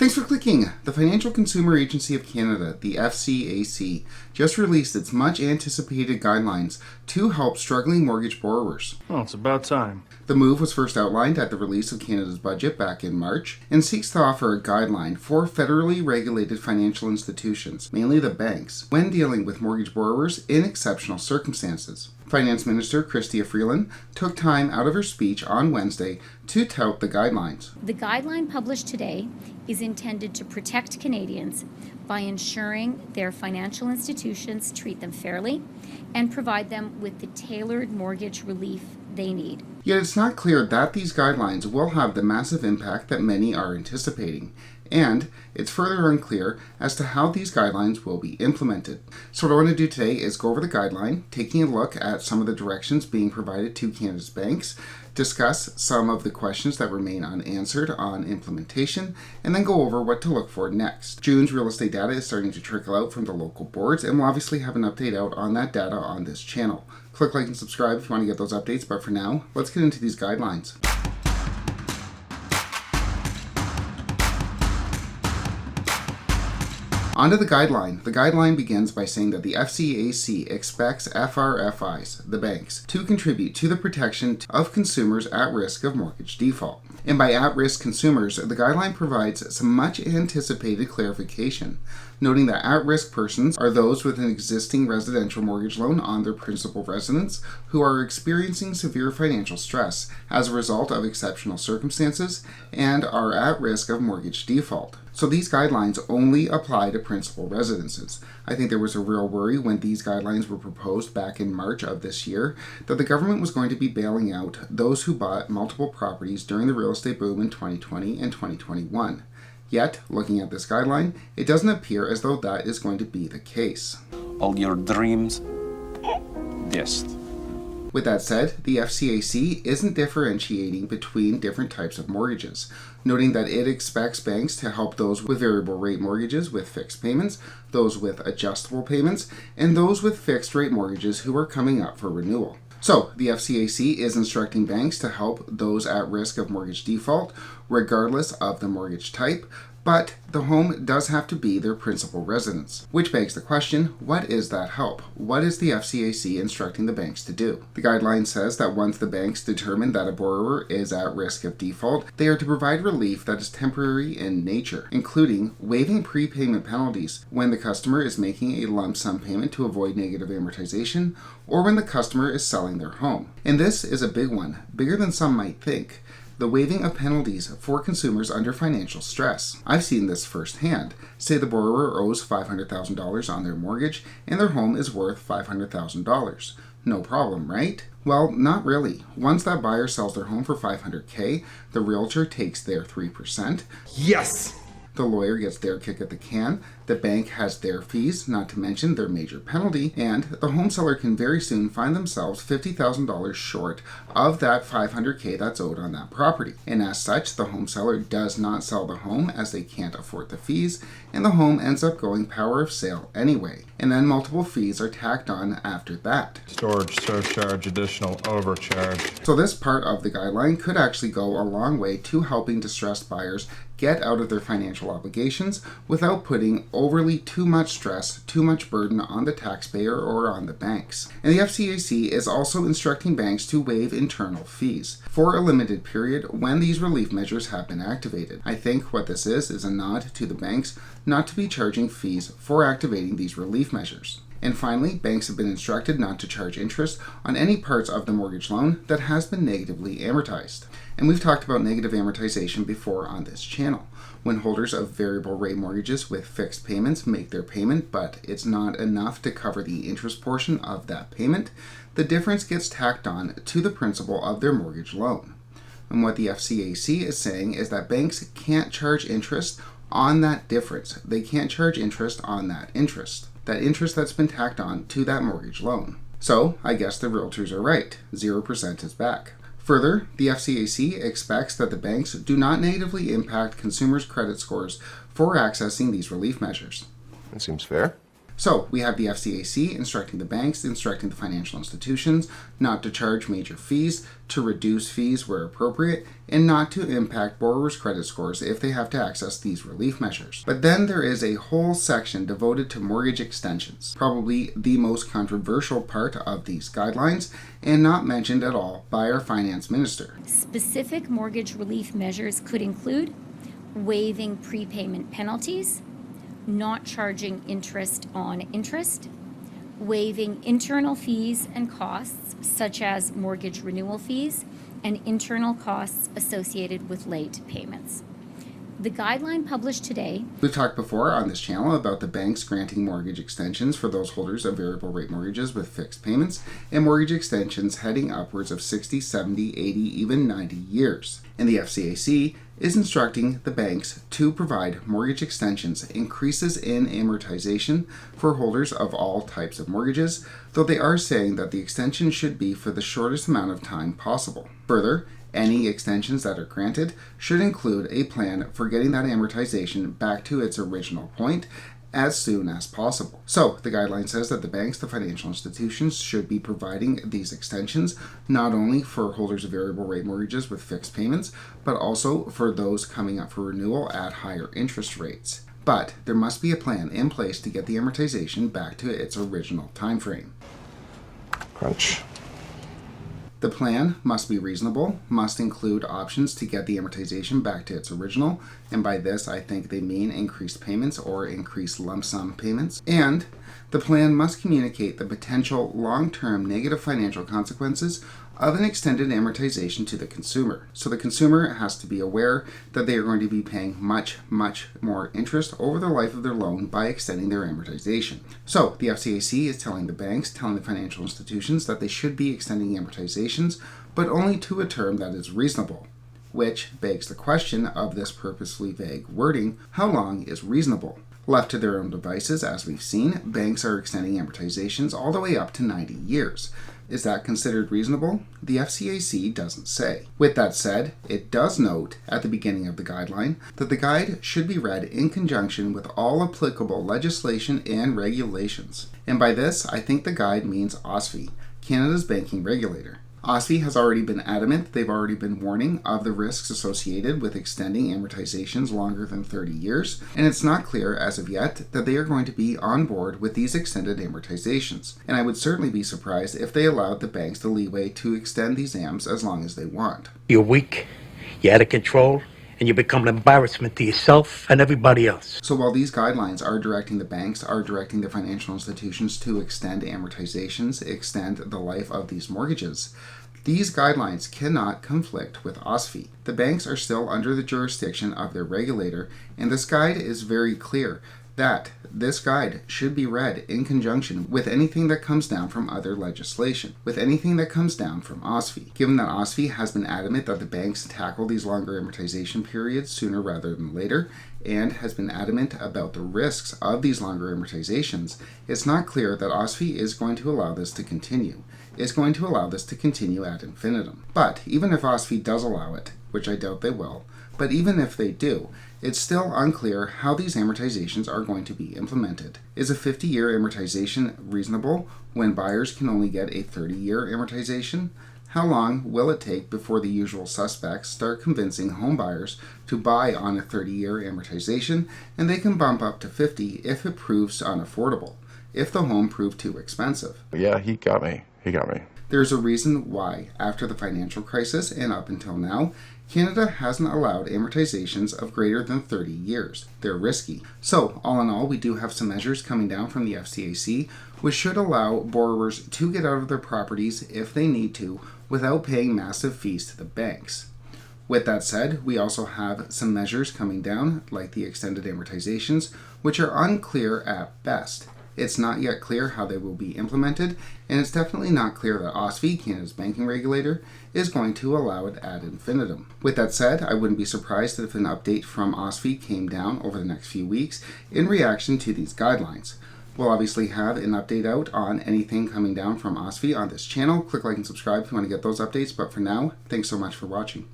Thanks for clicking. The Financial Consumer Agency of Canada, the FCAC, just released its much-anticipated guidelines to help struggling mortgage borrowers. Well, it's about time. The move was first outlined at the release of Canada's budget back in March and seeks to offer a guideline for federally regulated financial institutions, mainly the banks, when dealing with mortgage borrowers in exceptional circumstances. Finance Minister Chrystia Freeland took time out of her speech on Wednesday to tout the guidelines. The guideline published today is intended to protect Canadians by ensuring their financial institutions treat them fairly and provide them with the tailored mortgage relief they need. Yet it's not clear that these guidelines will have the massive impact that many are anticipating, and it's further unclear as to how these guidelines will be implemented. So what I want to do today is go over the guideline, taking a look at some of the directions being provided to Canada's banks, discuss some of the questions that remain unanswered on implementation, and then go over what to look for next. June's real estate data is starting to trickle out from the local boards, and we'll obviously have an update out on that data on this channel. Click like and subscribe if you want to get those updates, but for now, let's get into these guidelines. Onto the guideline. The guideline begins by saying that the FCAC expects FRFIs, the banks, to contribute to the protection of consumers at risk of mortgage default. And by at-risk consumers, the guideline provides some much-anticipated clarification, noting that at-risk persons are those with an existing residential mortgage loan on their principal residence who are experiencing severe financial stress as a result of exceptional circumstances and are at risk of mortgage default. So these guidelines only apply to principal residences. I think there was a real worry when these guidelines were proposed back in March of this year that the government was going to be bailing out those who bought multiple properties during the real estate boom in 2020 and 2021. Yet, looking at this guideline, it doesn't appear as though that is going to be the case. All your dreams, yes. With that said, the FCAC isn't differentiating between different types of mortgages, noting that it expects banks to help those with variable rate mortgages with fixed payments, those with adjustable payments, and those with fixed rate mortgages who are coming up for renewal. So, the FCAC is instructing banks to help those at risk of mortgage default, regardless of the mortgage type, but the home does have to be their principal residence. Which begs the question, what is that help? What is the FCAC instructing the banks to do? The guideline says that once the banks determine that a borrower is at risk of default, they are to provide relief that is temporary in nature, including waiving prepayment penalties when the customer is making a lump sum payment to avoid negative amortization, or when the customer is selling their home. And this is a big one, bigger than some might think. The waiving of penalties for consumers under financial stress. I've seen this firsthand. Say the borrower owes $500,000 on their mortgage and their home is worth $500,000. No problem, right? Well, not really. Once that buyer sells their home for $500K, the realtor takes their 3%. Yes! The lawyer gets their kick at the can, the bank has their fees, not to mention their major penalty, and the home seller can very soon find themselves $50,000 short of that $500K that's owed on that property. And as such, the home seller does not sell the home as they can't afford the fees, and the home ends up going power of sale anyway. And then multiple fees are tacked on after that. Storage surcharge, additional overcharge. So this part of the guideline could actually go a long way to helping distressed buyers get out of their financial obligations without putting overly too much stress, too much burden on the taxpayer or on the banks. And the FCAC is also instructing banks to waive internal fees for a limited period when these relief measures have been activated. I think what this is a nod to the banks not to be charging fees for activating these relief measures. And finally, banks have been instructed not to charge interest on any parts of the mortgage loan that has been negatively amortized. And we've talked about negative amortization before on this channel. When holders of variable rate mortgages with fixed payments make their payment, but it's not enough to cover the interest portion of that payment, the difference gets tacked on to the principal of their mortgage loan. And what the FCAC is saying is that banks can't charge interest on that difference. They can't charge interest on that interest that's been tacked on to that mortgage loan. So, I guess the realtors are right. 0% is back. Further, the FCAC expects that the banks do not negatively impact consumers' credit scores for accessing these relief measures. That seems fair. So we have the FCAC instructing the banks, instructing the financial institutions not to charge major fees, to reduce fees where appropriate, and not to impact borrowers' credit scores if they have to access these relief measures. But then there is a whole section devoted to mortgage extensions, probably the most controversial part of these guidelines, and not mentioned at all by our finance minister. Specific mortgage relief measures could include waiving prepayment penalties, not charging interest on interest, waiving internal fees and costs such as mortgage renewal fees and internal costs associated with late payments. The guideline published today. We've talked before on this channel about the banks granting mortgage extensions for those holders of variable rate mortgages with fixed payments and mortgage extensions heading upwards of 60, 70, 80, even 90 years. And the FCAC is instructing the banks to provide mortgage extensions, increases in amortization for holders of all types of mortgages, though they are saying that the extension should be for the shortest amount of time possible. Further, any extensions that are granted should include a plan for getting that amortization back to its original point as soon as possible. So the guideline says that the banks, the financial institutions, should be providing these extensions not only for holders of variable rate mortgages with fixed payments, but also for those coming up for renewal at higher interest rates. But there must be a plan in place to get the amortization back to its original time frame. Crunch. The plan must be reasonable, must include options to get the amortization back to its original, and by this I think they mean increased payments or increased lump sum payments, and the plan must communicate the potential long-term negative financial consequences of an extended amortization to the consumer. So the consumer has to be aware that they are going to be paying much, much more interest over the life of their loan by extending their amortization. So the FCAC is telling the banks, telling the financial institutions that they should be extending amortizations, but only to a term that is reasonable. Which begs the question of this purposely vague wording: how long is reasonable? Left to their own devices, as we've seen, banks are extending amortizations all the way up to 90 years. Is that considered reasonable? The FCAC doesn't say. With that said, it does note at the beginning of the guideline that the guide should be read in conjunction with all applicable legislation and regulations. And by this, I think the guide means OSFI, Canada's banking regulator. OSFI has already been adamant, they've already been warning of the risks associated with extending amortizations longer than 30 years, and it's not clear as of yet that they are going to be on board with these extended amortizations. And I would certainly be surprised if they allowed the banks the leeway to extend these AMs as long as they want. You're weak, you're out of control, and you become an embarrassment to yourself and everybody else. So while these guidelines are directing the banks, are directing the financial institutions to extend amortizations, extend the life of these mortgages, these guidelines cannot conflict with OSFI. The banks are still under the jurisdiction of their regulator, and this guide is very clear that this guide should be read in conjunction with anything that comes down from other legislation, with anything that comes down from OSFI. Given that OSFI has been adamant that the banks tackle these longer amortization periods sooner rather than later, and has been adamant about the risks of these longer amortizations, it's not clear that OSFI is going to allow this to continue. It's going to allow this to continue ad infinitum. But even if OSFI does allow it, which I doubt they will, but even if they do, it's still unclear how these amortizations are going to be implemented. Is a 50-year amortization reasonable when buyers can only get a 30-year amortization? How long will it take before the usual suspects start convincing home buyers to buy on a 30-year amortization, and they can bump up to 50 if it proves unaffordable, if the home proved too expensive? Yeah, he got me. There's a reason why, after the financial crisis and up until now, Canada hasn't allowed amortizations of greater than 30 years. They're risky. So, all in all, we do have some measures coming down from the FCAC, which should allow borrowers to get out of their properties if they need to, without paying massive fees to the banks. With that said, we also have some measures coming down, like the extended amortizations, which are unclear at best. It's not yet clear how they will be implemented, and it's definitely not clear that OSFI, Canada's banking regulator, is going to allow it ad infinitum. With that said, I wouldn't be surprised if an update from OSFI came down over the next few weeks in reaction to these guidelines. We'll obviously have an update out on anything coming down from OSFI on this channel. Click like and subscribe if you want to get those updates, but for now, thanks so much for watching.